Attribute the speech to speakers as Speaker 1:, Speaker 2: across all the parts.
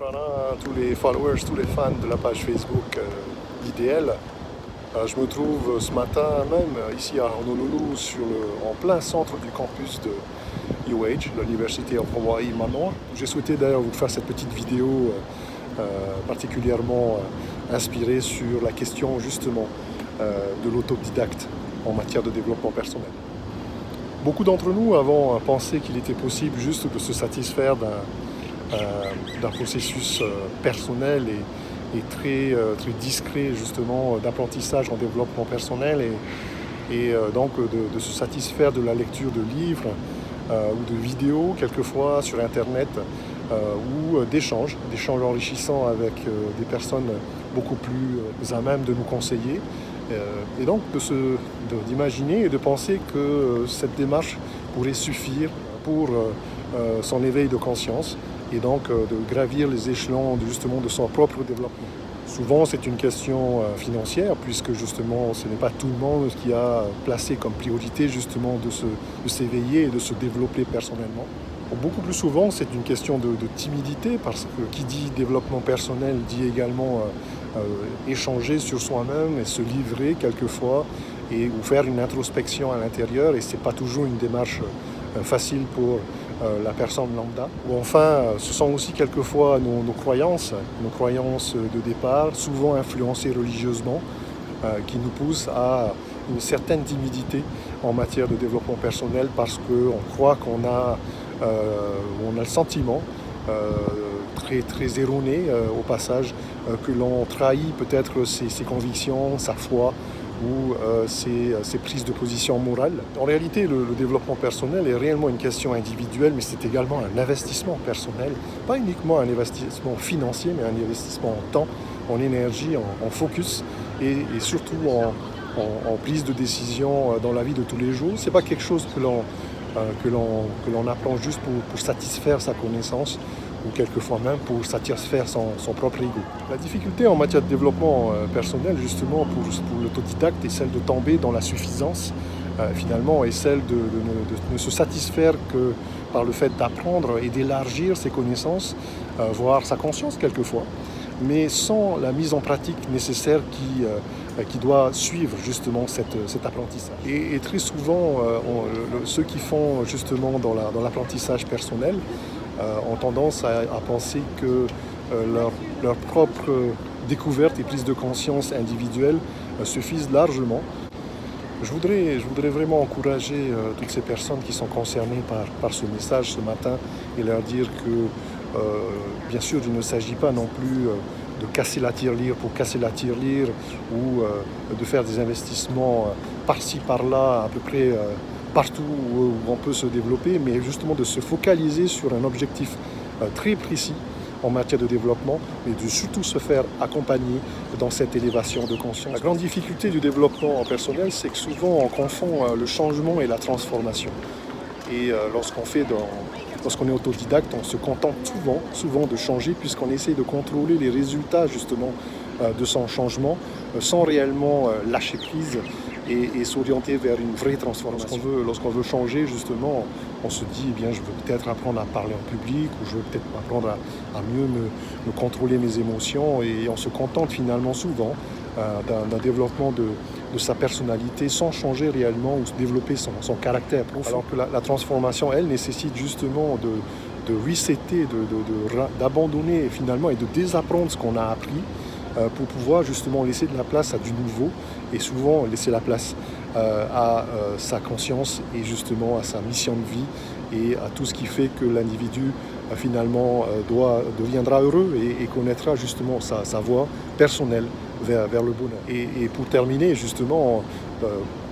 Speaker 1: Voilà, tous les followers, tous les fans de la page Facebook d'IDL. Je me trouve ce matin même ici à Honolulu, en plein centre du campus de UH, l'University of Hawaii Manoa. J'ai souhaité d'ailleurs vous faire cette petite vidéo particulièrement inspirée sur la question justement de l'autodidacte en matière de développement personnel. Beaucoup d'entre nous avons pensé qu'il était possible juste de se satisfaire d'un processus personnel et très discret justement d'apprentissage en développement personnel et donc de se satisfaire de la lecture de livres ou de vidéos quelquefois sur internet ou d'échanges enrichissants avec des personnes beaucoup plus à même de nous conseiller. Et donc d'imaginer et de penser que cette démarche pourrait suffire pour son éveil de conscience et donc de gravir les échelons justement de son propre développement. Souvent c'est une question financière puisque justement ce n'est pas tout le monde qui a placé comme priorité justement de s'éveiller et de se développer personnellement. Beaucoup plus souvent c'est une question de timidité parce que qui dit développement personnel dit également échanger sur soi-même et se livrer quelquefois ou faire une introspection à l'intérieur et c'est pas toujours une démarche facile pour la personne lambda. Ou enfin, ce sont aussi quelquefois nos croyances de départ, souvent influencées religieusement, qui nous poussent à une certaine timidité en matière de développement personnel parce qu'on croit qu'on a le sentiment très erroné au passage que l'on trahit peut-être ses convictions, sa foi ou ses prises de position morales. En réalité, le développement personnel est réellement une question individuelle, mais c'est également un investissement personnel, pas uniquement un investissement financier, mais un investissement en temps, en énergie, en focus et surtout en prise de décision dans la vie de tous les jours. C'est pas quelque chose que l'on apprend juste pour satisfaire sa connaissance ou quelquefois même pour satisfaire son propre ego. La difficulté en matière de développement personnel justement pour l'autodidacte est celle de tomber dans la suffisance finalement et celle de ne se satisfaire que par le fait d'apprendre et d'élargir ses connaissances, voire sa conscience quelquefois, mais sans la mise en pratique nécessaire qui doit suivre justement cet apprentissage. Et très souvent, ceux qui font justement dans l'apprentissage personnel ont tendance à penser que leur propre découverte et prise de conscience individuelle suffisent largement. Je voudrais vraiment encourager toutes ces personnes qui sont concernées par ce message ce matin et leur dire que bien sûr il ne s'agit pas non plus de casser la tirelire pour casser la tirelire ou de faire des investissements par-ci par-là à peu près partout où on peut se développer, mais justement de se focaliser sur un objectif très précis en matière de développement et de surtout se faire accompagner dans cette élévation de conscience. La grande difficulté du développement personnel, c'est que souvent on confond le changement et la transformation. Et lorsqu'on est autodidacte, on se contente souvent de changer puisqu'on essaie de contrôler les résultats justement de son changement sans réellement lâcher prise et s'orienter vers une vraie transformation. Lorsqu'on veut changer justement, on se dit eh bien je veux peut-être apprendre à parler en public ou je veux peut-être apprendre à mieux me contrôler mes émotions et on se contente finalement souvent d'un développement de sa personnalité sans changer réellement ou développer son caractère profond. Alors que la transformation, elle, nécessite justement de resetter, d'abandonner finalement et de désapprendre ce qu'on a appris pour pouvoir justement laisser de la place à du nouveau et souvent laisser la place à sa conscience et justement à sa mission de vie et à tout ce qui fait que l'individu finalement deviendra heureux et connaîtra justement sa voie personnelle vers le bonheur. Et pour terminer justement,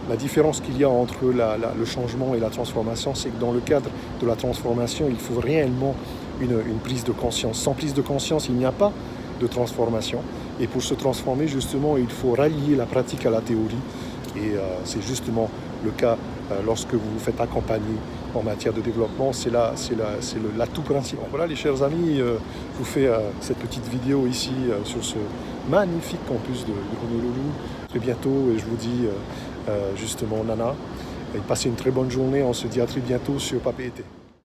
Speaker 1: la différence qu'il y a entre le changement et la transformation, c'est que dans le cadre de la transformation, il faut réellement une prise de conscience. Sans prise de conscience, il n'y a pas de transformation. Et pour se transformer, justement, il faut rallier la pratique à la théorie. Et c'est justement le cas lorsque vous vous faites accompagner en matière de développement. C'est l'atout principal. Voilà les chers amis, je vous fais cette petite vidéo ici sur ce magnifique campus de Honolulu. Très bientôt et je vous dis justement nana. Et passez une très bonne journée. On se dit à très bientôt sur Pape Été.